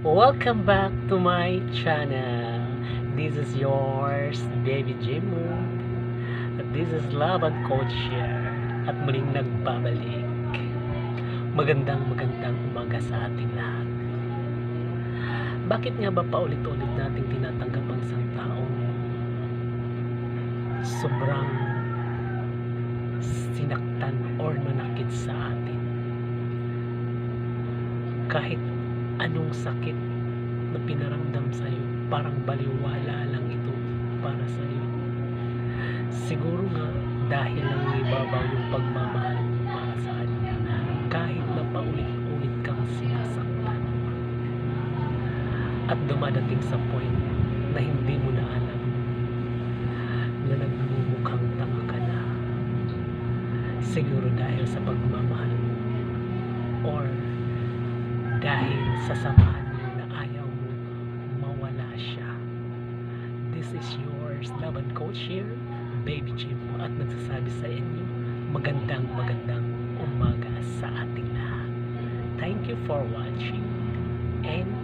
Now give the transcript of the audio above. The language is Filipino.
Welcome back to my channel. This is yours, Baby Jimu. At this is Love and Coach here. At muling nagbabalik. Magandang umaga sa ating lahat. Bakit nga ba paulit-ulit nating tinatanggap ang isang taong sobrang sinaktan or manakit sa atin? Kahit anong sakit na pinaramdam sa'yo, parang baliwala lang ito para sa'yo. Siguro nga dahil lang ibabaw yung pagmamahal mo para sa kanya, kahit na paulit-ulit kang sinasaktan. At dumadating sa point na hindi mo na alam na nagmumukhang tanga ka na. Siguro dahil sa pagmamahal mo or dahil sa samahan mo na ayaw mo mawala siya. This is yours, Love and Coach here, Baby Jim, at nagsasabi sa inyo, magandang umaga sa ating lahat. Thank you for watching and